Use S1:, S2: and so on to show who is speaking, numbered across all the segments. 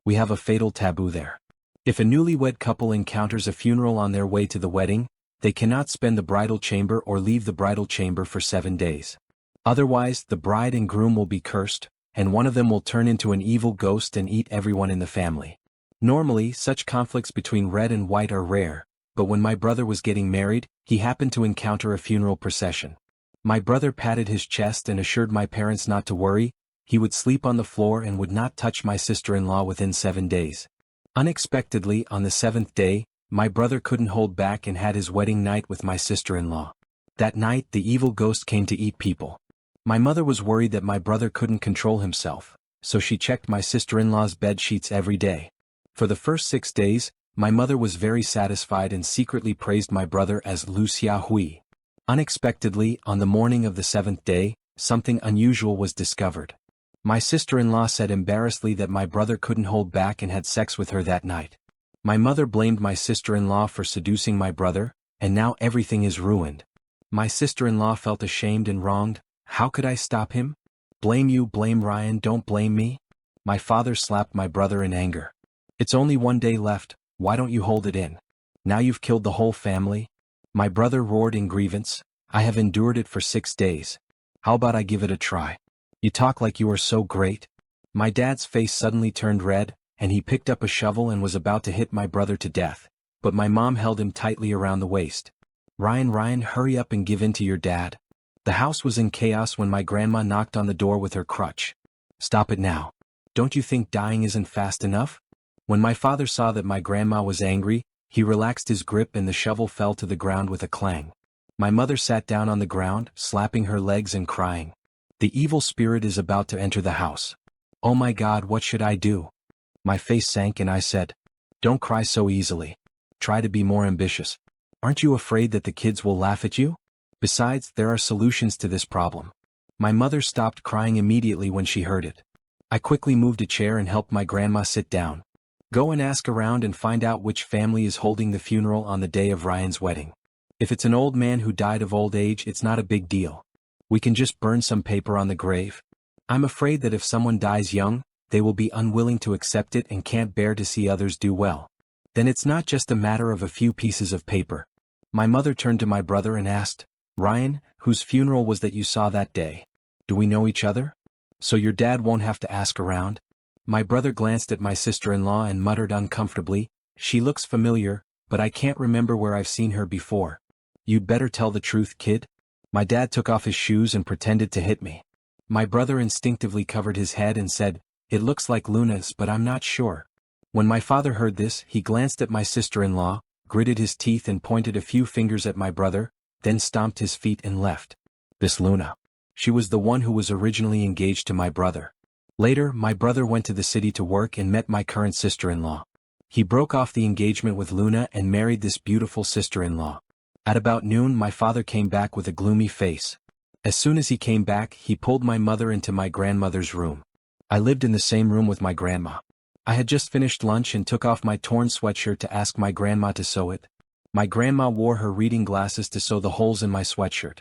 S1: we have a fatal taboo there. If a newlywed couple encounters a funeral on their way to the wedding, they cannot spend the bridal chamber or leave the bridal chamber for 7 days. Otherwise, the bride and groom will be cursed, and one of them will turn into an evil ghost and eat everyone in the family. Normally, such conflicts between red and white are rare, but when my brother was getting married, he happened to encounter a funeral procession. My brother patted his chest and assured my parents not to worry, he would sleep on the floor and would not touch my sister-in-law within 7 days. Unexpectedly, on the 7th day, my brother couldn't hold back and had his wedding night with my sister-in-law. That night, the evil ghost came to eat people. My mother was worried that my brother couldn't control himself, so she checked my sister-in-law's bed sheets every day. For the first 6 days, my mother was very satisfied and secretly praised my brother as Lu Xia Hui. Unexpectedly, on the morning of the 7th day, something unusual was discovered. My sister-in-law said embarrassedly that my brother couldn't hold back and had sex with her that night. My mother blamed my sister-in-law for seducing my brother, and now everything is ruined. My sister-in-law felt ashamed and wronged. How could I stop him? Blame you, blame Ryan, don't blame me. My father slapped my brother in anger. It's only 1 day left, why don't you hold it in? Now you've killed the whole family. My brother roared in grievance. I have endured it for 6 days. How about I give it a try? You talk like you are so great. My dad's face suddenly turned red, and he picked up a shovel and was about to hit my brother to death, but my mom held him tightly around the waist. Ryan, hurry up and give in to your dad. The house was in chaos when my grandma knocked on the door with her crutch. Stop it now. Don't you think dying isn't fast enough? When my father saw that my grandma was angry, he relaxed his grip and the shovel fell to the ground with a clang. My mother sat down on the ground, slapping her legs and crying. The evil spirit is about to enter the house. Oh my God, what should I do? My face sank and I said, don't cry so easily. Try to be more ambitious. Aren't you afraid that the kids will laugh at you? Besides, there are solutions to this problem. My mother stopped crying immediately when she heard it. I quickly moved a chair and helped my grandma sit down. Go and ask around and find out which family is holding the funeral on the day of Ryan's wedding. If it's an old man who died of old age, it's not a big deal. We can just burn some paper on the grave. I'm afraid that if someone dies young, they will be unwilling to accept it and can't bear to see others do well. Then it's not just a matter of a few pieces of paper. My mother turned to my brother and asked, Ryan, whose funeral was that you saw that day? Do we know each other? So your dad won't have to ask around? My brother glanced at my sister-in-law and muttered uncomfortably, she looks familiar, but I can't remember where I've seen her before. You'd better tell the truth, kid. My dad took off his shoes and pretended to hit me. My brother instinctively covered his head and said, it looks like Luna's, but I'm not sure. When my father heard this, he glanced at my sister-in-law, gritted his teeth and pointed a few fingers at my brother, then stomped his feet and left. This Luna. She was the one who was originally engaged to my brother. Later, my brother went to the city to work and met my current sister-in-law. He broke off the engagement with Luna and married this beautiful sister-in-law. At about noon, my father came back with a gloomy face. As soon as he came back, he pulled my mother into my grandmother's room. I lived in the same room with my grandma. I had just finished lunch and took off my torn sweatshirt to ask my grandma to sew it. My grandma wore her reading glasses to sew the holes in my sweatshirt.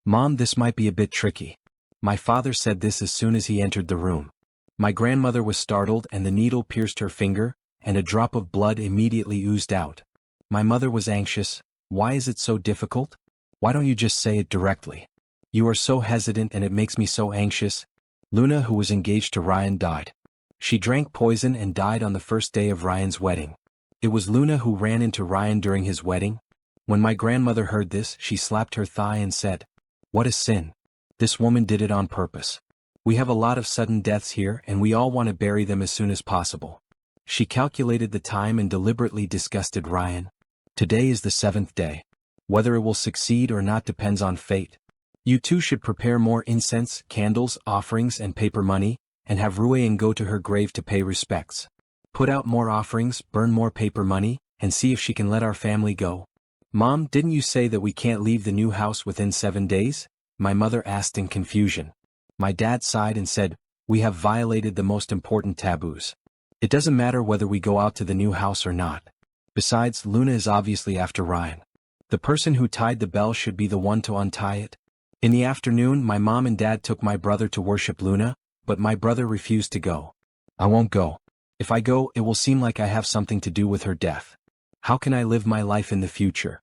S1: Mom, this might be a bit tricky. My father said this as soon as he entered the room. My grandmother was startled and the needle pierced her finger, and a drop of blood immediately oozed out. My mother was anxious. Why is it so difficult? Why don't you just say it directly? You are so hesitant and it makes me so anxious. Luna, who was engaged to Ryan, died. She drank poison and died on the first day of Ryan's wedding. It was Luna who ran into Ryan during his wedding. When my grandmother heard this, she slapped her thigh and said, what a sin. This woman did it on purpose. We have a lot of sudden deaths here and we all want to bury them as soon as possible. She calculated the time and deliberately disgusted Ryan. Today is the 7th day. Whether it will succeed or not depends on fate. You two should prepare more incense, candles, offerings and paper money, and have Rueyan go to her grave to pay respects. Put out more offerings, burn more paper money, and see if she can let our family go. Mom, didn't you say that we can't leave the new house within 7 days? My mother asked in confusion. My dad sighed and said, we have violated the most important taboos. It doesn't matter whether we go out to the new house or not. Besides, Luna is obviously after Ryan. The person who tied the bell should be the one to untie it. In the afternoon, my mom and dad took my brother to worship Luna, but my brother refused to go. I won't go. If I go, it will seem like I have something to do with her death. How can I live my life in the future?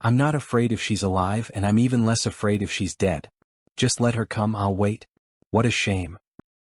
S1: I'm not afraid if she's alive, and I'm even less afraid if she's dead. Just let her come, I'll wait. What a shame.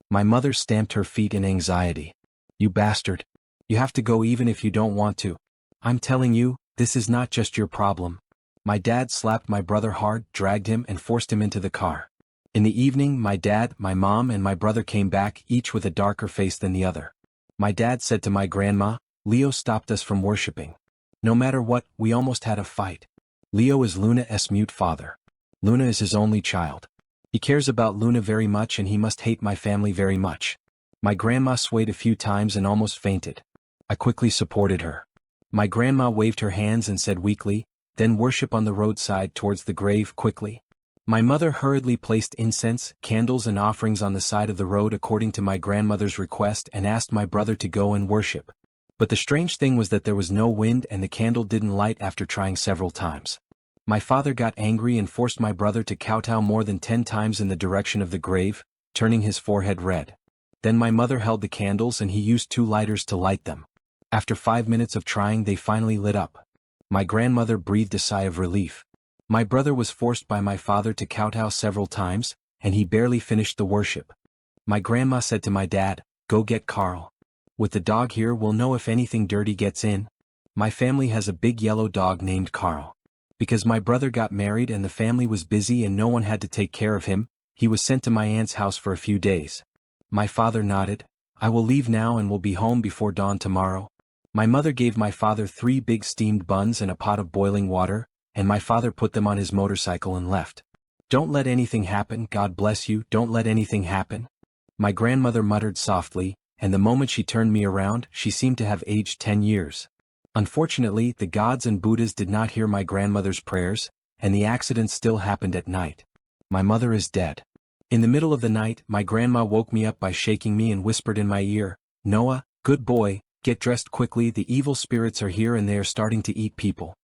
S1: My mother stamped her feet in anxiety. You bastard. You have to go even if you don't want to. I'm telling you, this is not just your problem. My dad slapped my brother hard, dragged him, and forced him into the car. In the evening, my dad, my mom, and my brother came back, each with a darker face than the other. My dad said to my grandma, Leo stopped us from worshipping. No matter what, we almost had a fight. Leo is Luna's mute father. Luna is his only child. He cares about Luna very much, and he must hate my family very much. My grandma swayed a few times and almost fainted. I quickly supported her. My grandma waved her hands and said weakly, then worship on the roadside towards the grave quickly. My mother hurriedly placed incense, candles and offerings on the side of the road according to my grandmother's request and asked my brother to go and worship. But the strange thing was that there was no wind and the candle didn't light after trying several times. My father got angry and forced my brother to kowtow more than 10 times in the direction of the grave, turning his forehead red. Then my mother held the candles and he used 2 lighters to light them. After 5 minutes of trying, they finally lit up. My grandmother breathed a sigh of relief. My brother was forced by my father to kowtow several times, and he barely finished the worship. My grandma said to my dad, go get Carl. With the dog here, we'll know if anything dirty gets in. My family has a big yellow dog named Carl. Because my brother got married and the family was busy and no one had to take care of him, he was sent to my aunt's house for a few days. My father nodded. I will leave now and will be home before dawn tomorrow. My mother gave my father 3 big steamed buns and a pot of boiling water, and my father put them on his motorcycle and left. Don't let anything happen, God bless you, don't let anything happen. My grandmother muttered softly, and the moment she turned me around, she seemed to have aged 10 years. Unfortunately, the gods and Buddhas did not hear my grandmother's prayers, and the accident still happened at night. My mother is dead. In the middle of the night, my grandma woke me up by shaking me and whispered in my ear, Noah, good boy, get dressed quickly, the evil spirits are here and they are starting to eat people.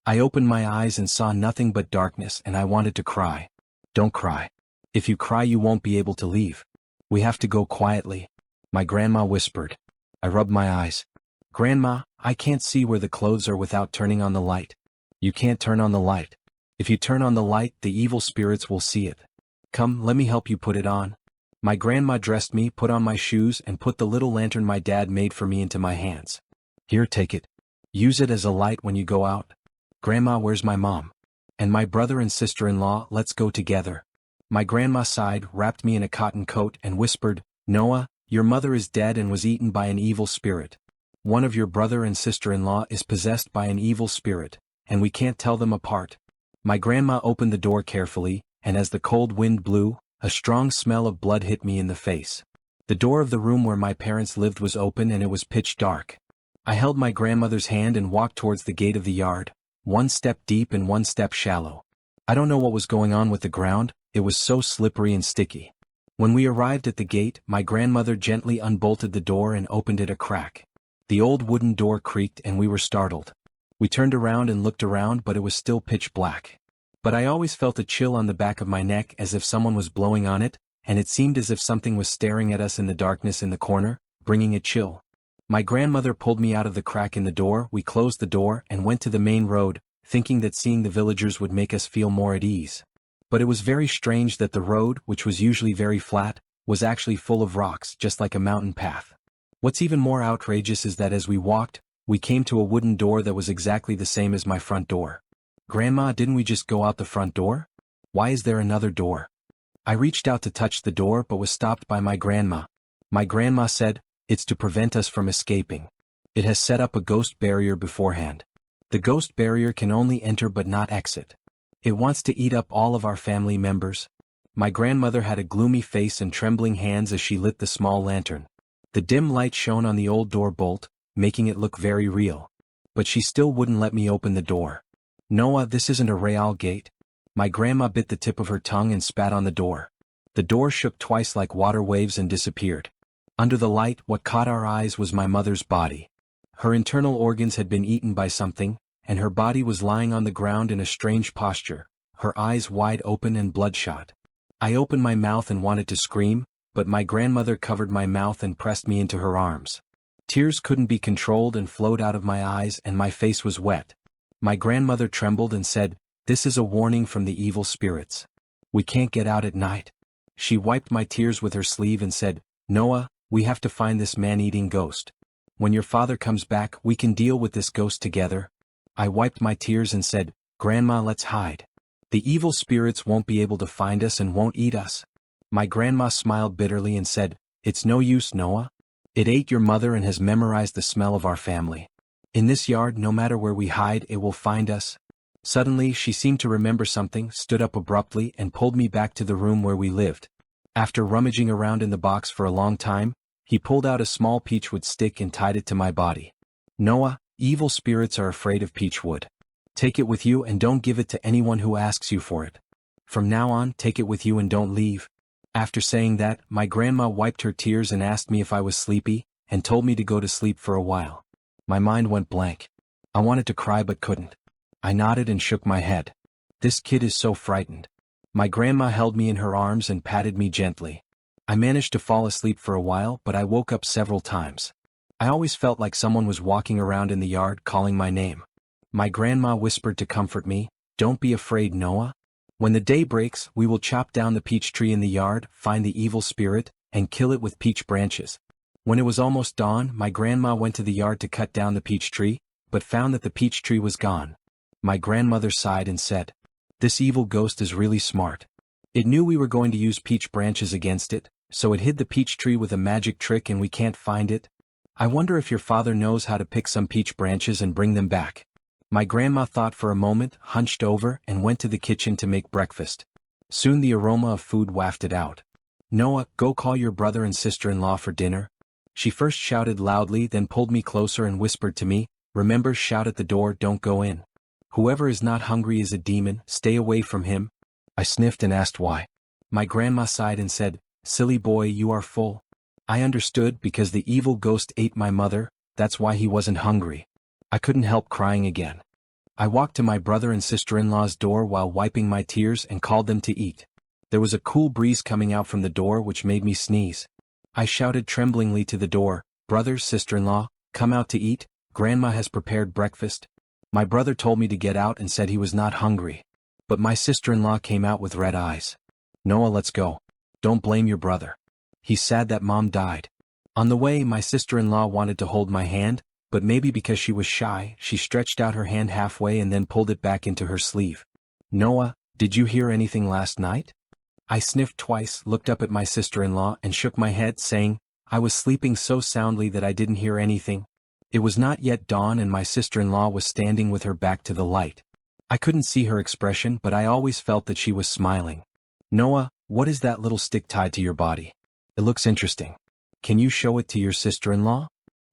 S1: I opened my eyes and saw nothing but darkness and I wanted to cry. Don't cry. If you cry you won't be able to leave. We have to go quietly. My grandma whispered. I rubbed my eyes. Grandma, I can't see where the clothes are without turning on the light. You can't turn on the light. If you turn on the light, the evil spirits will see it. Come, let me help you put it on. My grandma dressed me, put on my shoes, and put the little lantern my dad made for me into my hands. Here, take it. Use it as a light when you go out. Grandma, where's my mom? And my brother and sister-in-law, let's go together. My grandma sighed, wrapped me in a cotton coat, and whispered, Noah, your mother is dead and was eaten by an evil spirit. One of your brother and sister-in-law is possessed by an evil spirit, and we can't tell them apart. My grandma opened the door carefully, and as the cold wind blew, a strong smell of blood hit me in the face. The door of the room where my parents lived was open and it was pitch dark. I held my grandmother's hand and walked towards the gate of the yard, 1 step deep and 1 step shallow. I don't know what was going on with the ground, it was so slippery and sticky. When we arrived at the gate, my grandmother gently unbolted the door and opened it a crack. The old wooden door creaked and we were startled. We turned around and looked around, but it was still pitch black. But I always felt a chill on the back of my neck as if someone was blowing on it, and it seemed as if something was staring at us in the darkness in the corner, bringing a chill. My grandmother pulled me out of the crack in the door, we closed the door and went to the main road, thinking that seeing the villagers would make us feel more at ease. But it was very strange that the road, which was usually very flat, was actually full of rocks, just like a mountain path. What's even more outrageous is that as we walked, we came to a wooden door that was exactly the same as my front door. Grandma, didn't we just go out the front door? Why is there another door? I reached out to touch the door but was stopped by my grandma. My grandma said, it's to prevent us from escaping. It has set up a ghost barrier beforehand. The ghost barrier can only enter but not exit. It wants to eat up all of our family members. My grandmother had a gloomy face and trembling hands as she lit the small lantern. The dim light shone on the old door bolt, making it look very real. But she still wouldn't let me open the door. Noah, this isn't a real gate. My grandma bit the tip of her tongue and spat on the door. The door shook twice like water waves and disappeared. Under the light, what caught our eyes was my mother's body. Her internal organs had been eaten by something, and her body was lying on the ground in a strange posture, her eyes wide open and bloodshot. I opened my mouth and wanted to scream, but my grandmother covered my mouth and pressed me into her arms. Tears couldn't be controlled and flowed out of my eyes and my face was wet. My grandmother trembled and said, "This is a warning from the evil spirits. We can't get out at night." She wiped my tears with her sleeve and said, "Noah, we have to find this man-eating ghost. When your father comes back we can deal with this ghost together." I wiped my tears and said, "Grandma, let's hide. The evil spirits won't be able to find us and won't eat us." My grandma smiled bitterly and said, "It's no use, Noah. It ate your mother and has memorized the smell of our family. In this yard, no matter where we hide, it will find us." Suddenly she seemed to remember something, stood up abruptly and pulled me back to the room where we lived. After rummaging around in the box for a long time, he pulled out a small peachwood stick and tied it to my body. "Noah, evil spirits are afraid of peachwood. Take it with you and don't give it to anyone who asks you for it. From now on, take it with you and don't leave." After saying that, my grandma wiped her tears and asked me if I was sleepy, and told me to go to sleep for a while. My mind went blank. I wanted to cry but couldn't. I nodded and shook my head. This kid is so frightened. My grandma held me in her arms and patted me gently. I managed to fall asleep for a while, but I woke up several times. I always felt like someone was walking around in the yard calling my name. My grandma whispered to comfort me, "Don't be afraid, Noah. When the day breaks, we will chop down the peach tree in the yard, find the evil spirit, and kill it with peach branches." When it was almost dawn, my grandma went to the yard to cut down the peach tree, but found that the peach tree was gone. My grandmother sighed and said, "This evil ghost is really smart. It knew we were going to use peach branches against it, so it hid the peach tree with a magic trick and we can't find it. I wonder if your father knows how to pick some peach branches and bring them back." My grandma thought for a moment, hunched over, and went to the kitchen to make breakfast. Soon the aroma of food wafted out. "Noah, go call your brother and sister-in-law for dinner." She first shouted loudly, then pulled me closer and whispered to me, "Remember, shout at the door, don't go in. Whoever is not hungry is a demon, stay away from him." I sniffed and asked why. My grandma sighed and said, "Silly boy, you are full." I understood, because the evil ghost ate my mother, that's why he wasn't hungry. I couldn't help crying again. I walked to my brother and sister-in-law's door while wiping my tears and called them to eat. There was a cool breeze coming out from the door which made me sneeze. I shouted tremblingly to the door, "Brothers, sister-in-law, come out to eat, Grandma has prepared breakfast." My brother told me to get out and said he was not hungry. But my sister-in-law came out with red eyes. "Noah, let's go. Don't blame your brother. He's sad that Mom died." On the way, my sister-in-law wanted to hold my hand, but maybe because she was shy, she stretched out her hand halfway and then pulled it back into her sleeve. "Noah, did you hear anything last night?" I sniffed twice, looked up at my sister-in-law and shook my head, saying, "I was sleeping so soundly that I didn't hear anything." It was not yet dawn and my sister-in-law was standing with her back to the light. I couldn't see her expression, but I always felt that she was smiling. "Noah, what is that little stick tied to your body? It looks interesting. Can you show it to your sister-in-law?"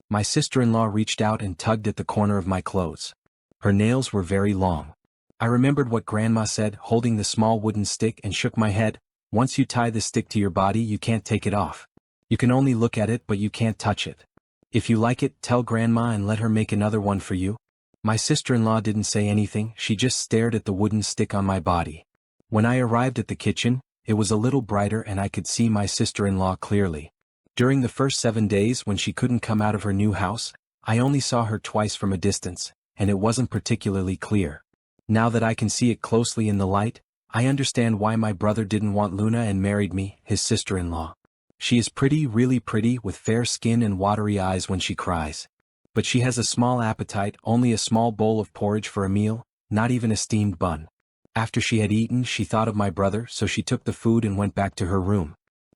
S1: My sister-in-law reached out and tugged at the corner of my clothes. Her nails were very long. I remembered what Grandma said, holding the small wooden stick, and shook my head. "Once you tie the stick to your body, you can't take it off. You can only look at it, but you can't touch it. If you like it, tell Grandma and let her make another one for you." My sister-in-law didn't say anything, she just stared at the wooden stick on my body. When I arrived at the kitchen, it was a little brighter and I could see my sister-in-law clearly. During the first 7 days when she couldn't come out of her new house, I only saw her twice from a distance, and it wasn't particularly clear. Now that I can see it closely in the light, I understand why my brother didn't want Luna and married me, his sister-in-law. She is pretty, really pretty, with fair skin and watery eyes when she cries. But she has a small appetite, only a small bowl of porridge for a meal, not even a steamed bun. After she had eaten, she thought of my brother, so she took the food and went back to her room.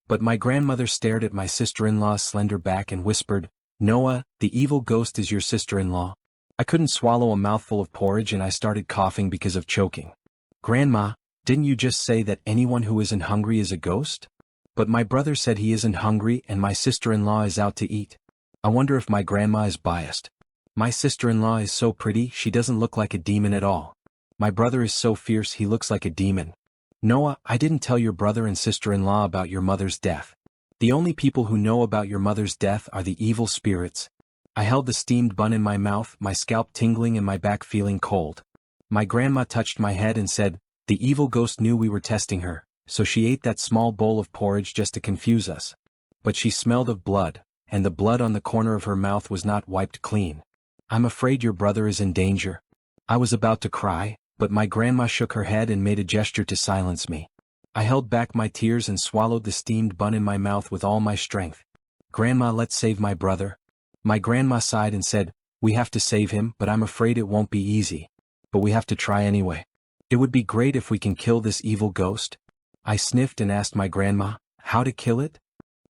S1: But my grandmother stared at my sister-in-law's slender back and whispered, "Noah, the evil ghost is your sister-in-law." I couldn't swallow a mouthful of porridge and I started coughing because of choking. "Grandma, didn't you just say that anyone who isn't hungry is a ghost?" "But my brother said he isn't hungry and my sister-in-law is out to eat." I wonder if my grandma is biased. My sister-in-law is so pretty, she doesn't look like a demon at all. My brother is so fierce, he looks like a demon. "Noah, I didn't tell your brother and sister-in-law about your mother's death. The only people who know about your mother's death are the evil spirits." I held the steamed bun in my mouth, my scalp tingling and my back feeling cold. My grandma touched my head and said, "The evil ghost knew we were testing her, so she ate that small bowl of porridge just to confuse us. But she smelled of blood, and the blood on the corner of her mouth was not wiped clean. "I'm afraid your brother is in danger." I was about to cry, but my grandma shook her head and made a gesture to silence me. I held back my tears and swallowed the steamed bun in my mouth with all my strength. "Grandma, let's save my brother." My grandma sighed and said, "We have to save him, but I'm afraid it won't be easy. But we have to try anyway. It would be great if we can kill this evil ghost." I sniffed and asked my grandma, "How to kill it?"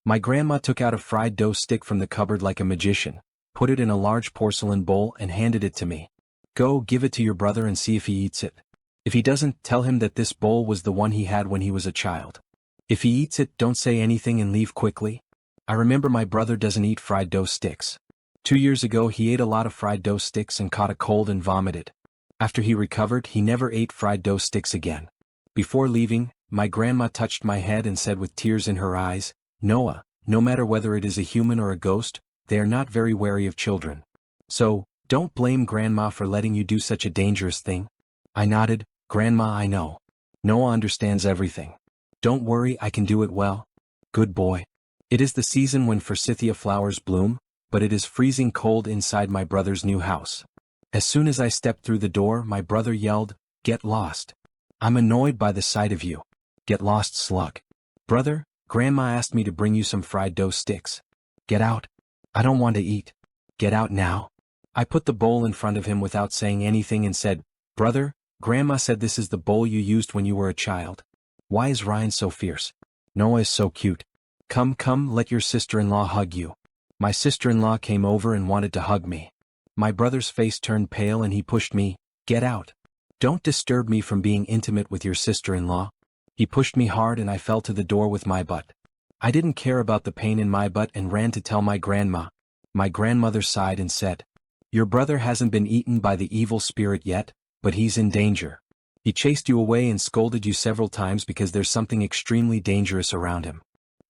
S1: My grandma took out a fried dough stick from the cupboard like a magician, put it in a large porcelain bowl and handed it to me. "Go, give it to your brother and see if he eats it. If he doesn't, tell him that this bowl was the one he had when he was a child. If he eats it, don't say anything and leave quickly." I remember my brother doesn't eat fried dough sticks. 2 years ago he ate a lot of fried dough sticks and caught a cold and vomited. After he recovered, he never ate fried dough sticks again. Before leaving, my grandma touched my head and said with tears in her eyes, "Noah, no matter whether it is a human or a ghost, they are not very wary of children. So, don't blame Grandma for letting you do such a dangerous thing." I nodded. "Grandma, I know. Noah understands everything. Don't worry, I can do it well." "Good boy." It is the season when forsythia flowers bloom, but it is freezing cold inside my brother's new house. As soon as I stepped through the door, my brother yelled, "Get lost. I'm annoyed by the sight of you. Get lost, slug." "Brother, Grandma asked me to bring you some fried dough sticks." "Get out. I don't want to eat." "Get out now." I put the bowl in front of him without saying anything and said, "Brother, Grandma said this is the bowl you used when you were a child. Why is Ryan so fierce? Noah is so cute. Come, let your sister-in-law hug you." My sister-in-law came over and wanted to hug me. My brother's face turned pale and he pushed me. "Get out. Don't disturb me from being intimate with your sister-in-law." He pushed me hard and I fell to the door with my butt. I didn't care about the pain in my butt and ran to tell my grandma. My grandmother sighed and said, "Your brother hasn't been eaten by the evil spirit yet, but he's in danger. He chased you away and scolded you several times because there's something extremely dangerous around him.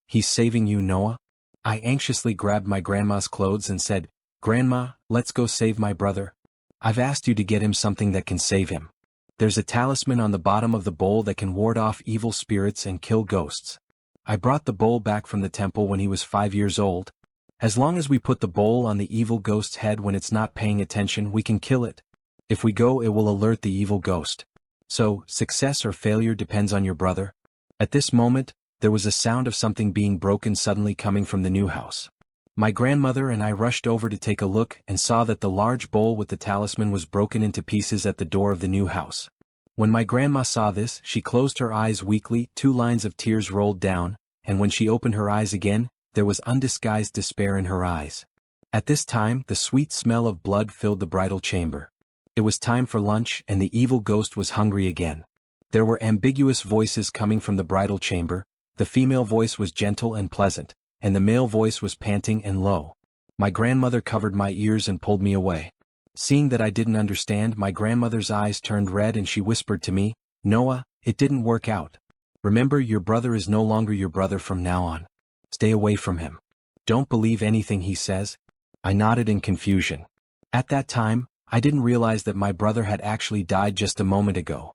S1: He's saving you, Noah." I anxiously grabbed my grandma's clothes and said, "Grandma, let's go save my brother. I've asked you to get him something that can save him. There's a talisman on the bottom of the bowl that can ward off evil spirits and kill ghosts. I brought the bowl back from the temple when he was 5 years old. As long as we put the bowl on the evil ghost's head when it's not paying attention, we can kill it. If we go, it will alert the evil ghost. So, success or failure depends on your brother." At this moment, there was a sound of something being broken suddenly coming from the new house. My grandmother and I rushed over to take a look and saw that the large bowl with the talisman was broken into pieces at the door of the new house. When my grandma saw this, she closed her eyes weakly, 2 lines of tears rolled down, and when she opened her eyes again, there was undisguised despair in her eyes. At this time, the sweet smell of blood filled the bridal chamber. It was time for lunch and the evil ghost was hungry again. There were ambiguous voices coming from the bridal chamber. The female voice was gentle and pleasant, and the male voice was panting and low. My grandmother covered my ears and pulled me away. Seeing that I didn't understand, my grandmother's eyes turned red and she whispered to me, "Noah, it didn't work out. Remember, your brother is no longer your brother from now on. Stay away from him. Don't believe anything he says." I nodded in confusion. At that time, I didn't realize that my brother had actually died just a moment ago.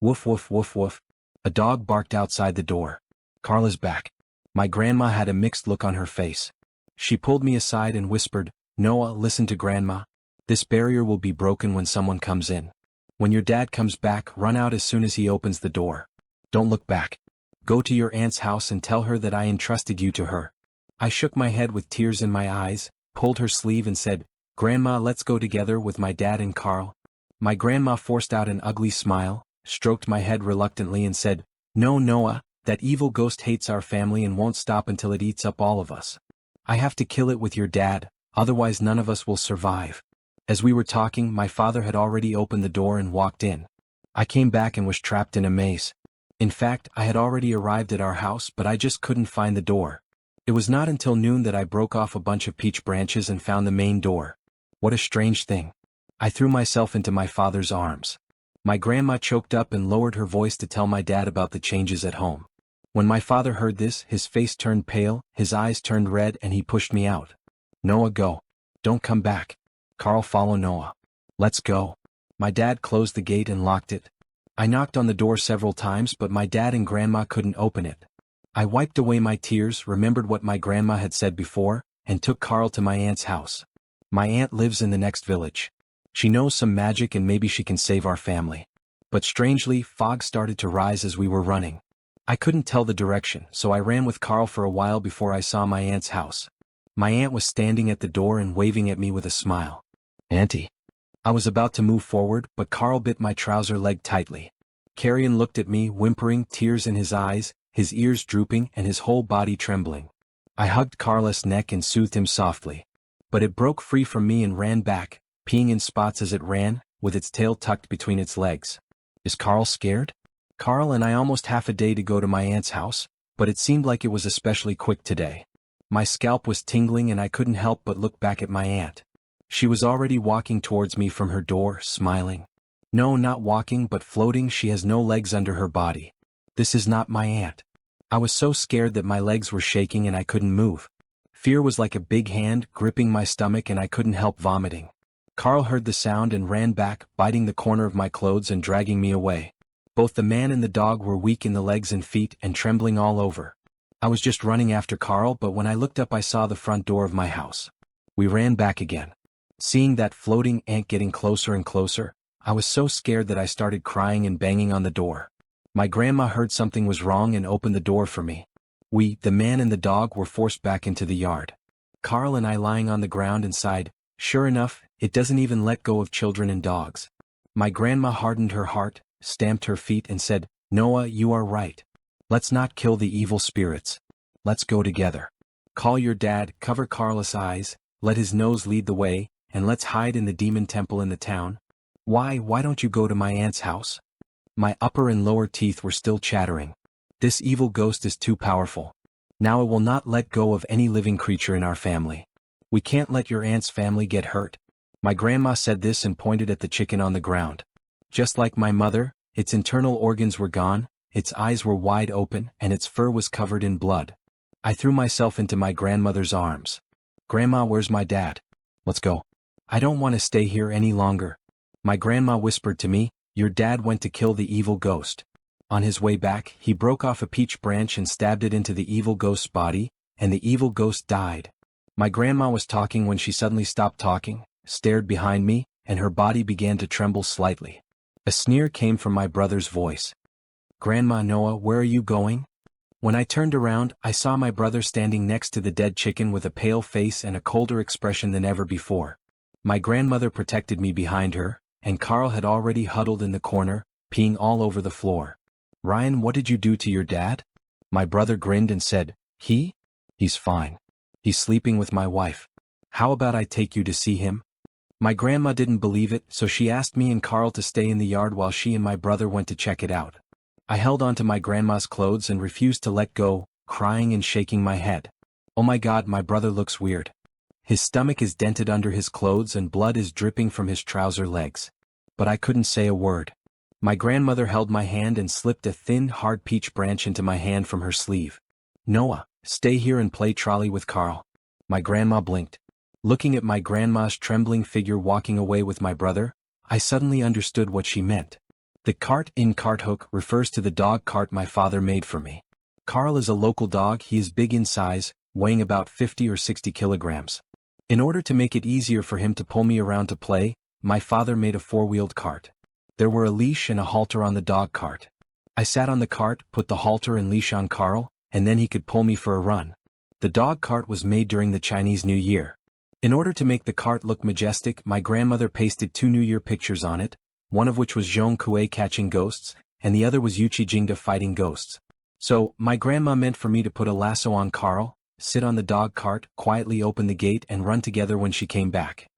S1: Woof woof woof woof. A dog barked outside the door. "Carla's back." My grandma had a mixed look on her face. She pulled me aside and whispered, "Noah, listen to Grandma. This barrier will be broken when someone comes in. When your dad comes back, run out as soon as he opens the door. Don't look back. Go to your aunt's house and tell her that I entrusted you to her." I shook my head with tears in my eyes, pulled her sleeve and said, "Grandma, let's go together with my dad and Carl." My grandma forced out an ugly smile, stroked my head reluctantly and said, "No, Noah, that evil ghost hates our family and won't stop until it eats up all of us. I have to kill it with your dad, otherwise none of us will survive." As we were talking, my father had already opened the door and walked in. I came back and was trapped in a maze. In fact, I had already arrived at our house, but I just couldn't find the door. It was not until noon that I broke off a bunch of peach branches and found the main door. What a strange thing. I threw myself into my father's arms. My grandma choked up and lowered her voice to tell my dad about the changes at home. When my father heard this, his face turned pale, his eyes turned red, and he pushed me out. "Noah, go. Don't come back. Carl, follow Noah. Let's go." My dad closed the gate and locked it. I knocked on the door several times, but my dad and grandma couldn't open it. I wiped away my tears, remembered what my grandma had said before, and took Carl to my aunt's house. My aunt lives in the next village. She knows some magic and maybe she can save our family. But strangely, fog started to rise as we were running. I couldn't tell the direction, so I ran with Carl for a while before I saw my aunt's house. My aunt was standing at the door and waving at me with a smile. "Auntie." I was about to move forward, but Carl bit my trouser leg tightly. Carrion looked at me, whimpering, tears in his eyes, his ears drooping and his whole body trembling. I hugged Carl's neck and soothed him softly. But it broke free from me and ran back, peeing in spots as it ran, with its tail tucked between its legs. Is Carl scared? Carl and I almost half a day to go to my aunt's house, but it seemed like it was especially quick today. My scalp was tingling and I couldn't help but look back at my aunt. She was already walking towards me from her door, smiling. No, not walking but floating. She has no legs under her body. This is not my aunt. I was so scared that my legs were shaking and I couldn't move. Fear was like a big hand gripping my stomach and I couldn't help vomiting. Carl heard the sound and ran back, biting the corner of my clothes and dragging me away. Both the man and the dog were weak in the legs and feet and trembling all over. I was just running after Carl, but when I looked up I saw the front door of my house. We ran back again. Seeing that floating ant getting closer and closer, I was so scared that I started crying and banging on the door. My grandma heard something was wrong and opened the door for me. We, the man and the dog, were forced back into the yard. Carl and I lying on the ground and sighed. Sure enough, it doesn't even let go of children and dogs. My grandma hardened her heart, stamped her feet and said, "Noah, you are right. Let's not kill the evil spirits. Let's go together. Call your dad, cover Carl's eyes, let his nose lead the way, and let's hide in the demon temple in the town." Why don't you go to my aunt's house? My upper and lower teeth were still chattering. This evil ghost is too powerful. Now it will not let go of any living creature in our family. We can't let your aunt's family get hurt. My grandma said this and pointed at the chicken on the ground. Just like my mother, its internal organs were gone, its eyes were wide open and its fur was covered in blood. I threw myself into my grandmother's arms. "Grandma, where's my dad? Let's go. I don't want to stay here any longer." My grandma whispered to me, "Your dad went to kill the evil ghost. On his way back, he broke off a peach branch and stabbed it into the evil ghost's body, and the evil ghost died." My grandma was talking when she suddenly stopped talking, stared behind me, and her body began to tremble slightly. A sneer came from my brother's voice. "Grandma, Noah, where are you going?" When I turned around, I saw my brother standing next to the dead chicken with a pale face and a colder expression than ever before. My grandmother protected me behind her, and Carl had already huddled in the corner, peeing all over the floor. "Ryan, what did you do to your dad?" My brother grinned and said, He's fine. He's sleeping with my wife. How about I take you to see him?" My grandma didn't believe it, so she asked me and Carl to stay in the yard while she and my brother went to check it out. I held onto my grandma's clothes and refused to let go, crying and shaking my head. "Oh my God, my brother looks weird. His stomach is dented under his clothes and blood is dripping from his trouser legs." But I couldn't say a word. My grandmother held my hand and slipped a thin, hard peach branch into my hand from her sleeve. "Noah, stay here and play trolley with Carl." My grandma blinked. Looking at my grandma's trembling figure walking away with my brother, I suddenly understood what she meant. The cart hook refers to the dog cart my father made for me. Carl is a local dog. He is big in size, weighing about 50 or 60 kilograms. In order to make it easier for him to pull me around to play, my father made a four-wheeled cart. There were a leash and a halter on the dog cart. I sat on the cart, put the halter and leash on Carl, and then he could pull me for a run. The dog cart was made during the Chinese New Year. In order to make the cart look majestic, my grandmother pasted 2 New Year pictures on it, one of which was Zhong Kuei catching ghosts, and the other was Yuchi Jingda fighting ghosts. So, my grandma meant for me to put a lasso on Carl, sit on the dog cart, quietly open the gate and run together when she came back.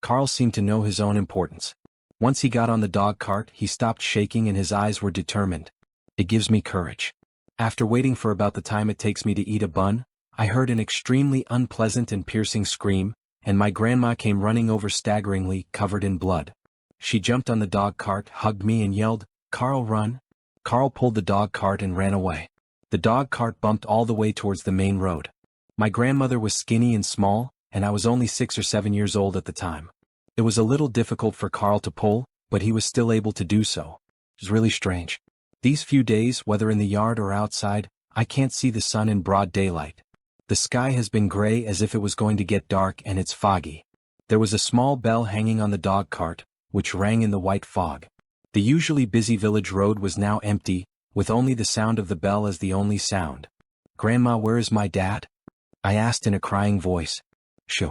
S1: Carl seemed to know his own importance. Once he got on the dog cart, he stopped shaking and his eyes were determined. It gives me courage. After waiting for about the time it takes me to eat a bun, I heard an extremely unpleasant and piercing scream, and my grandma came running over staggeringly, covered in blood. She jumped on the dog cart, hugged me and yelled, "Carl, run!" Carl pulled the dog cart and ran away. The dog cart bumped all the way towards the main road. My grandmother was skinny and small, and I was only 6 or 7 years old at the time. It was a little difficult for Carl to pull, but he was still able to do so. It was really strange. These few days, whether in the yard or outside, I can't see the sun in broad daylight. The sky has been gray as if it was going to get dark, and it's foggy. There was a small bell hanging on the dog cart, which rang in the white fog. The usually busy village road was now empty, with only the sound of the bell as the only sound. "Grandma, where is my dad?" I asked in a crying voice. "Shh.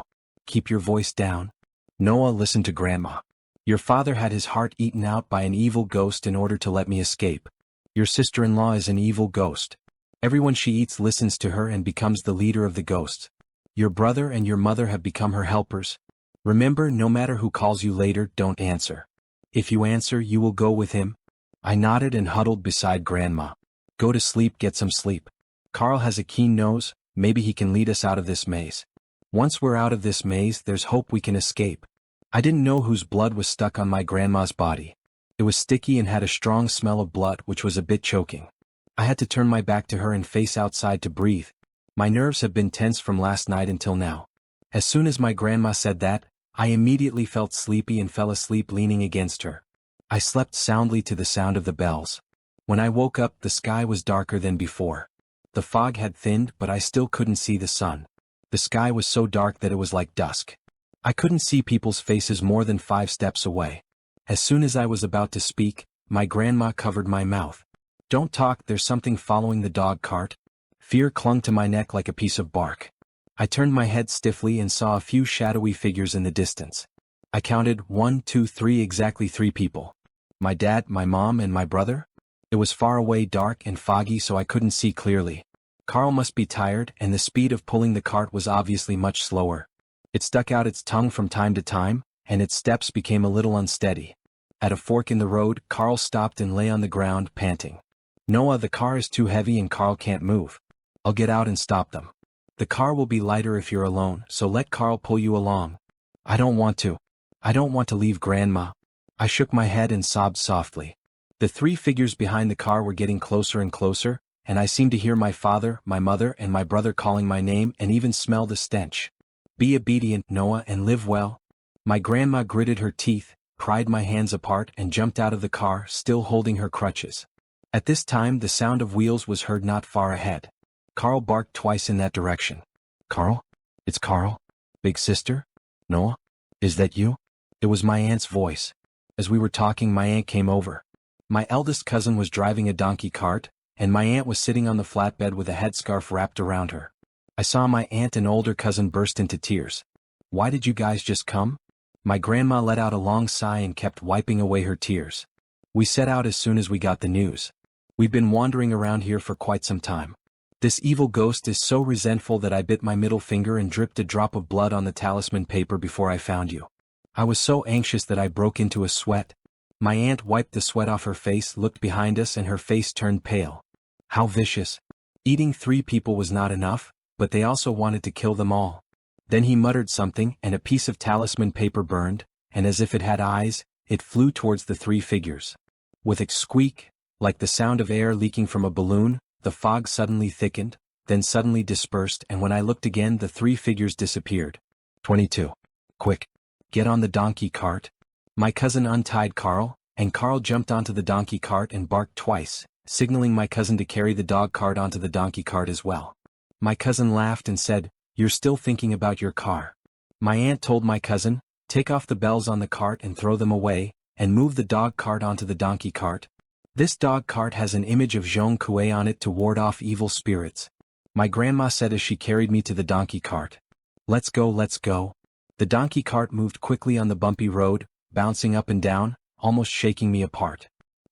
S1: Keep your voice down. Noah, listen to Grandma. Your father had his heart eaten out by an evil ghost in order to let me escape. Your sister-in-law is an evil ghost. Everyone she eats listens to her and becomes the leader of the ghosts. Your brother and your mother have become her helpers. Remember, no matter who calls you later, don't answer. If you answer, you will go with him." I nodded and huddled beside Grandma. "Go to sleep, get some sleep. Carl has a keen nose, maybe he can lead us out of this maze. Once we're out of this maze, there's hope we can escape." I didn't know whose blood was stuck on my grandma's body. It was sticky and had a strong smell of blood, which was a bit choking. I had to turn my back to her and face outside to breathe. My nerves have been tense from last night until now. As soon as my grandma said that, I immediately felt sleepy and fell asleep leaning against her. I slept soundly to the sound of the bells. When I woke up, the sky was darker than before. The fog had thinned, but I still couldn't see the sun. The sky was so dark that it was like dusk. I couldn't see people's faces more than 5 steps away. As soon as I was about to speak, my grandma covered my mouth. "Don't talk, there's something following the dog cart." Fear clung to my neck like a piece of bark. I turned my head stiffly and saw a few shadowy figures in the distance. I counted 1, 2, 3, exactly 3 people. My dad, my mom, and my brother? It was far away, dark and foggy, so I couldn't see clearly. Carl must be tired, and the speed of pulling the cart was obviously much slower. It stuck out its tongue from time to time, and its steps became a little unsteady. At a fork in the road, Carl stopped and lay on the ground, panting. "Noah, the car is too heavy and Carl can't move. I'll get out and stop them. The car will be lighter if you're alone, so let Carl pull you along." "I don't want to. I don't want to leave Grandma." I shook my head and sobbed softly. The 3 figures behind the car were getting closer and closer, and I seemed to hear my father, my mother, and my brother calling my name and even smell the stench. "Be obedient, Noah, and live well." My grandma gritted her teeth, pried my hands apart, and jumped out of the car, still holding her crutches. At this time the sound of wheels was heard not far ahead. Carl barked twice in that direction. "Carl? It's Carl? Big sister? Noah? Is that you?" It was my aunt's voice. As we were talking, my aunt came over. My eldest cousin was driving a donkey cart, and my aunt was sitting on the flatbed with a headscarf wrapped around her. I saw my aunt and older cousin burst into tears. "Why did you guys just come?" My grandma let out a long sigh and kept wiping away her tears. "We set out as soon as we got the news. We've been wandering around here for quite some time. This evil ghost is so resentful that I bit my middle finger and dripped a drop of blood on the talisman paper before I found you. I was so anxious that I broke into a sweat." My aunt wiped the sweat off her face, looked behind us, and her face turned pale. How vicious. Eating 3 people was not enough, but they also wanted to kill them all. Then he muttered something, and a piece of talisman paper burned, and as if it had eyes, it flew towards the 3 figures. With a squeak, like the sound of air leaking from a balloon, the fog suddenly thickened, then suddenly dispersed, and when I looked again, the 3 figures disappeared. 22. "Quick! Get on the donkey cart." My cousin untied Carl, and Carl jumped onto the donkey cart and barked twice, signaling my cousin to carry the dog cart onto the donkey cart as well. My cousin laughed and said, "You're still thinking about your car." My aunt told my cousin, "Take off the bells on the cart and throw them away, and move the dog cart onto the donkey cart. This dog cart has an image of Jean Coué on it to ward off evil spirits." My grandma said as she carried me to the donkey cart. "Let's go, let's go." The donkey cart moved quickly on the bumpy road, bouncing up and down, almost shaking me apart.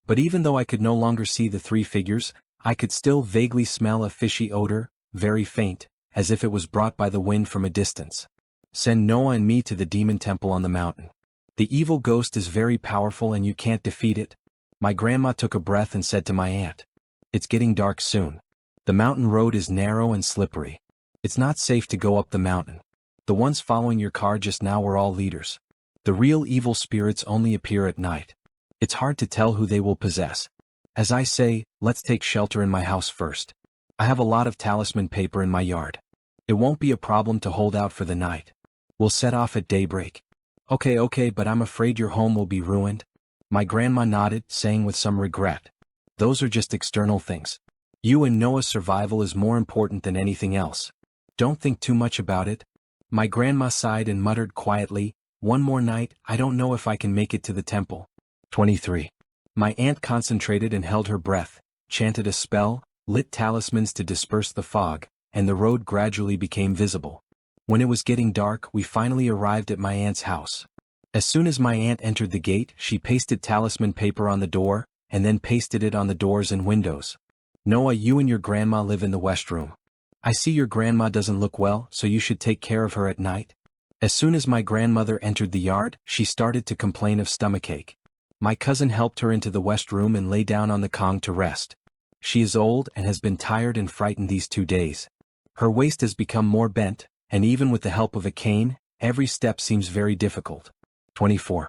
S1: But even though I could no longer see the 3 figures, I could still vaguely smell a fishy odor, very faint, as if it was brought by the wind from a distance. "Send Noah and me to the demon temple on the mountain. The evil ghost is very powerful and you can't defeat it." My grandma took a breath and said to my aunt, "It's getting dark soon. The mountain road is narrow and slippery. It's not safe to go up the mountain. The ones following your car just now were all leaders. The real evil spirits only appear at night. It's hard to tell who they will possess. As I say, let's take shelter in my house first. I have a lot of talisman paper in my yard. It won't be a problem to hold out for the night. We'll set off at daybreak." Okay, but I'm afraid your home will be ruined." My grandma nodded, saying with some regret, "Those are just external things. You and Noah's survival is more important than anything else. Don't think too much about it. My grandma sighed and muttered quietly, one more night, I don't know if I can make it to the temple. 23. My aunt concentrated and held her breath, chanted a spell, lit talismans to disperse the fog, and the road gradually became visible. When it was getting dark, we finally arrived at my aunt's house. As soon as my aunt entered the gate, she pasted talisman paper on the door, and then pasted it on the doors and windows. Noah, you and your grandma live in the west room. I see your grandma doesn't look well, so you should take care of her at night. As soon as my grandmother entered the yard, she started to complain of stomachache. My cousin helped her into the west room and lay down on the kong to rest. She is old and has been tired and frightened these 2 days. Her waist has become more bent, and even with the help of a cane, every step seems very difficult. 24.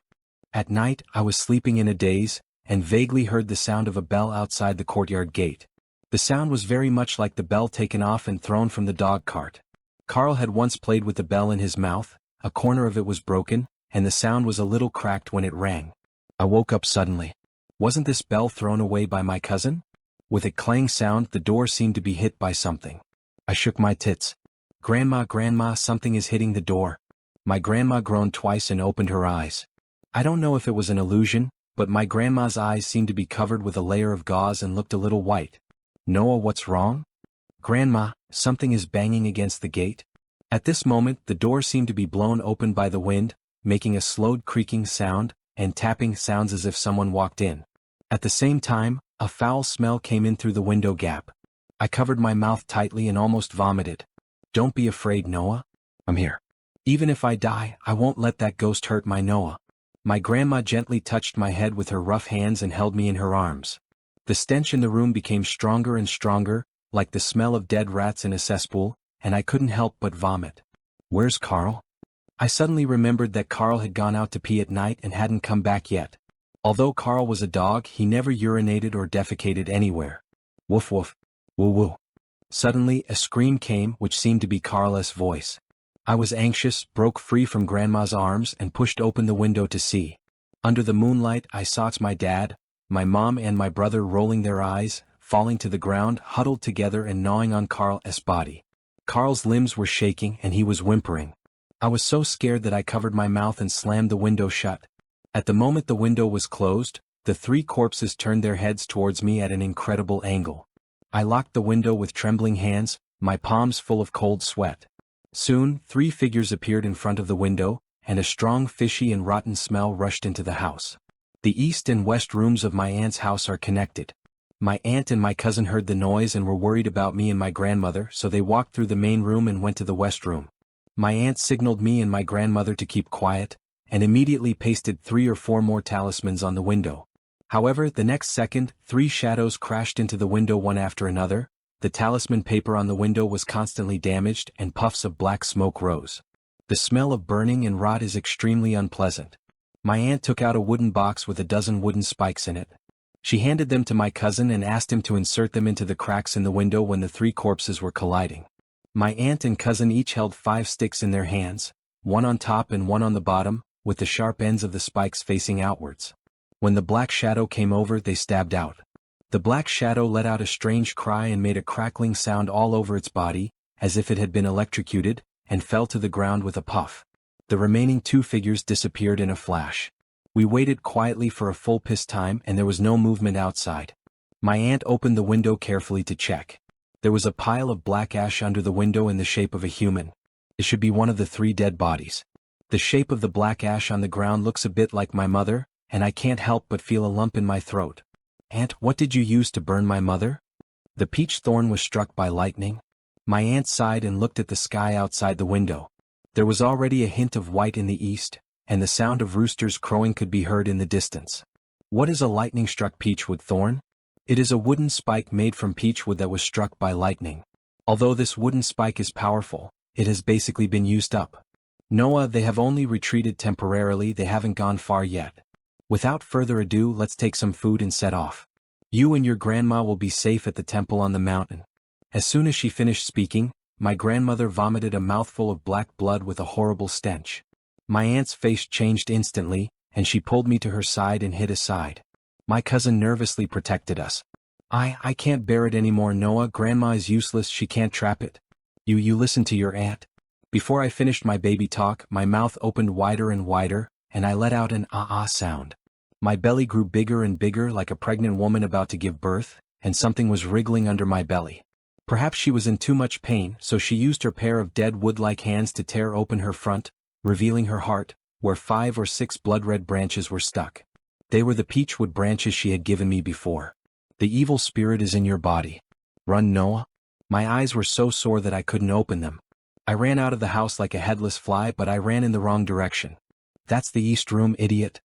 S1: At night, I was sleeping in a daze, and vaguely heard the sound of a bell outside the courtyard gate. The sound was very much like the bell taken off and thrown from the dog cart. Carl had once played with the bell in his mouth, a corner of it was broken, and the sound was a little cracked when it rang. I woke up suddenly. Wasn't this bell thrown away by my cousin? With a clang sound, the door seemed to be hit by something. I shook my tits. Grandma, something is hitting the door. My grandma groaned twice and opened her eyes. I don't know if it was an illusion, but my grandma's eyes seemed to be covered with a layer of gauze and looked a little white. Noah, what's wrong? Grandma, something is banging against the gate. At this moment, the door seemed to be blown open by the wind, making a slowed creaking sound, and tapping sounds as if someone walked in. At the same time, a foul smell came in through the window gap. I covered my mouth tightly and almost vomited. Don't be afraid, Noah. I'm here. Even if I die, I won't let that ghost hurt my Noah. My grandma gently touched my head with her rough hands and held me in her arms. The stench in the room became stronger and stronger, like the smell of dead rats in a cesspool, and I couldn't help but vomit. Where's Carl? I suddenly remembered that Carl had gone out to pee at night and hadn't come back yet. Although Carl was a dog, he never urinated or defecated anywhere. Woof woof. Woo woo. Suddenly, a scream came, which seemed to be Carl's voice. I was anxious, broke free from Grandma's arms and pushed open the window to see. Under the moonlight, I saw my dad, my mom and my brother rolling their eyes, falling to the ground, huddled together and gnawing on Carl's body. Carl's limbs were shaking and he was whimpering. I was so scared that I covered my mouth and slammed the window shut. At the moment the window was closed, the 3 corpses turned their heads towards me at an incredible angle. I locked the window with trembling hands, my palms full of cold sweat. Soon, 3 figures appeared in front of the window, and a strong fishy and rotten smell rushed into the house. The east and west rooms of my aunt's house are connected. My aunt and my cousin heard the noise and were worried about me and my grandmother, so they walked through the main room and went to the west room. My aunt signaled me and my grandmother to keep quiet, and immediately pasted 3 or 4 more talismans on the window. However, the next second, 3 shadows crashed into the window one after another. The talisman paper on the window was constantly damaged and puffs of black smoke rose. The smell of burning and rot is extremely unpleasant. My aunt took out a wooden box with a dozen wooden spikes in it. She handed them to my cousin and asked him to insert them into the cracks in the window when the 3 corpses were colliding. My aunt and cousin each held 5 sticks in their hands, one on top and one on the bottom, with the sharp ends of the spikes facing outwards. When the black shadow came over, they stabbed out. The black shadow let out a strange cry and made a crackling sound all over its body, as if it had been electrocuted, and fell to the ground with a puff. The remaining 2 figures disappeared in a flash. We waited quietly for a full piss time and there was no movement outside. My aunt opened the window carefully to check. There was a pile of black ash under the window in the shape of a human. It should be one of the 3 dead bodies. The shape of the black ash on the ground looks a bit like my mother, and I can't help but feel a lump in my throat. Aunt, what did you use to burn my mother? The peach thorn was struck by lightning. My aunt sighed and looked at the sky outside the window. There was already a hint of white in the east, and the sound of roosters crowing could be heard in the distance. What is a lightning-struck peachwood thorn? It is a wooden spike made from peachwood that was struck by lightning. Although this wooden spike is powerful, it has basically been used up. Noah, they have only retreated temporarily, they haven't gone far yet. Without further ado, let's take some food and set off. You and your grandma will be safe at the temple on the mountain. As soon as she finished speaking, my grandmother vomited a mouthful of black blood with a horrible stench. My aunt's face changed instantly, and she pulled me to her side and hid aside. My cousin nervously protected us. I can't bear it anymore, Noah. Grandma is useless, she can't trap it. You listen to your aunt? Before I finished my baby talk, my mouth opened wider and wider, and I let out an ah-ah sound. My belly grew bigger and bigger like a pregnant woman about to give birth, and something was wriggling under my belly. Perhaps she was in too much pain, so she used her pair of dead wood-like hands to tear open her front, revealing her heart, where 5 or 6 blood-red branches were stuck. They were the peachwood branches she had given me before. The evil spirit is in your body. Run, Noah. My eyes were so sore that I couldn't open them. I ran out of the house like a headless fly, but I ran in the wrong direction. That's the east room, idiot.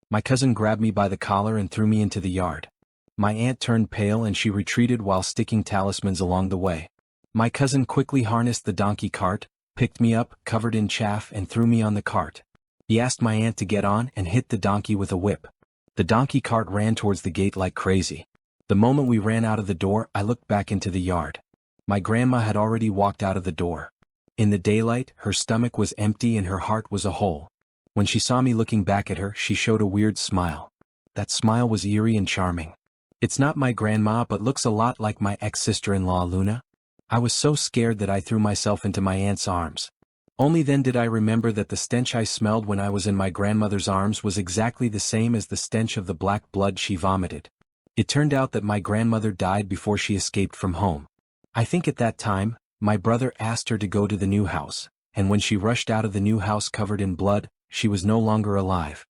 S1: My cousin grabbed me by the collar and threw me into the yard. My aunt turned pale and she retreated while sticking talismans along the way. My cousin quickly harnessed the donkey cart, picked me up, covered in chaff, and threw me on the cart. He asked my aunt to get on and hit the donkey with a whip. The donkey cart ran towards the gate like crazy. The moment we ran out of the door, I looked back into the yard. My grandma had already walked out of the door. In the daylight, her stomach was empty and her heart was a hole. When she saw me looking back at her, she showed a weird smile. That smile was eerie and charming. It's not my grandma but looks a lot like my ex-sister-in-law Luna. I was so scared that I threw myself into my aunt's arms. Only then did I remember that the stench I smelled when I was in my grandmother's arms was exactly the same as the stench of the black blood she vomited. It turned out that my grandmother died before she escaped from home. I think at that time, my brother asked her to go to the new house, and when she rushed out of the new house covered in blood, she was no longer alive.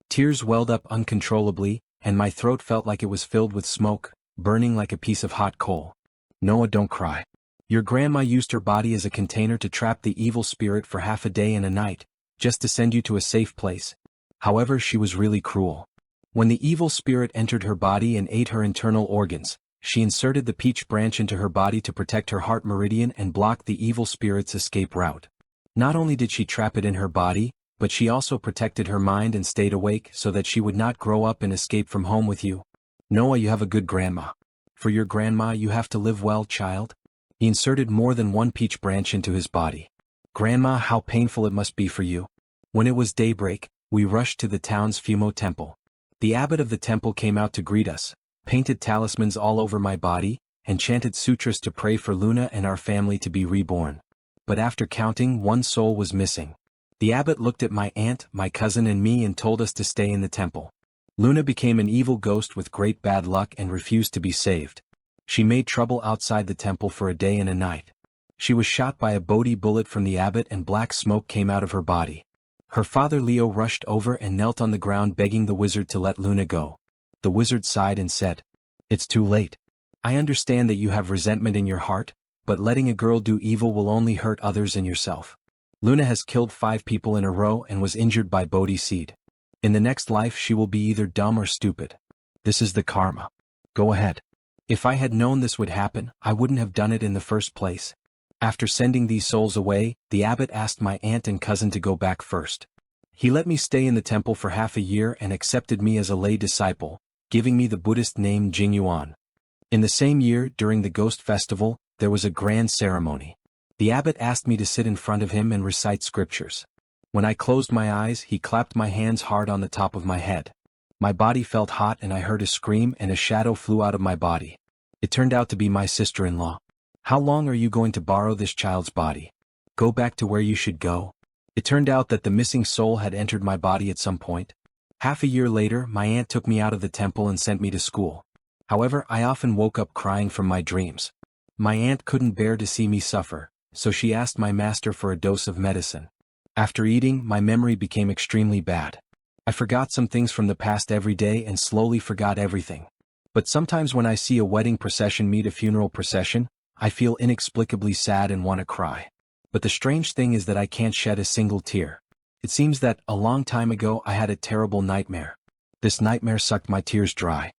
S1: Tears welled up uncontrollably, and my throat felt like it was filled with smoke, burning like a piece of hot coal. Noah, don't cry. Your grandma used her body as a container to trap the evil spirit for half a day and a night, just to send you to a safe place. However, she was really cruel. When the evil spirit entered her body and ate her internal organs, she inserted the peach branch into her body to protect her heart meridian and block the evil spirit's escape route. Not only did she trap it in her body, but she also protected her mind and stayed awake so that she would not grow up and escape from home with you. Noah, you have a good grandma. For your grandma you have to live well, child. He inserted more than one peach branch into his body. Grandma, how painful it must be for you. When it was daybreak, we rushed to the town's Fumo temple. The abbot of the temple came out to greet us, painted talismans all over my body, and chanted sutras to pray for Luna and our family to be reborn. But after counting, one soul was missing. The abbot looked at my aunt, my cousin and me and told us to stay in the temple. Luna became an evil ghost with great bad luck and refused to be saved. She made trouble outside the temple for a day and a night. She was shot by a Bodhi bullet from the abbot and black smoke came out of her body. Her father Leo rushed over and knelt on the ground begging the wizard to let Luna go. The wizard sighed and said, "It's too late. I understand that you have resentment in your heart, but letting a girl do evil will only hurt others and yourself. Luna has killed 5 people in a row and was injured by Bodhi seed. In the next life she will be either dumb or stupid. This is the karma. Go ahead. If I had known this would happen, I wouldn't have done it in the first place." After sending these souls away, the abbot asked my aunt and cousin to go back first. He let me stay in the temple for half a year and accepted me as a lay disciple, giving me the Buddhist name Jingyuan. In the same year, during the Ghost Festival, there was a grand ceremony. The abbot asked me to sit in front of him and recite scriptures. When I closed my eyes, he clapped my hands hard on the top of my head. My body felt hot and I heard a scream and a shadow flew out of my body. It turned out to be my sister-in-law. "How long are you going to borrow this child's body? Go back to where you should go." It turned out that the missing soul had entered my body at some point. Half a year later, my aunt took me out of the temple and sent me to school. However, I often woke up crying from my dreams. My aunt couldn't bear to see me suffer, so she asked my master for a dose of medicine. After eating, my memory became extremely bad. I forgot some things from the past every day and slowly forgot everything. But sometimes when I see a wedding procession meet a funeral procession, I feel inexplicably sad and want to cry. But the strange thing is that I can't shed a single tear. It seems that, a long time ago I had a terrible nightmare. This nightmare sucked my tears dry.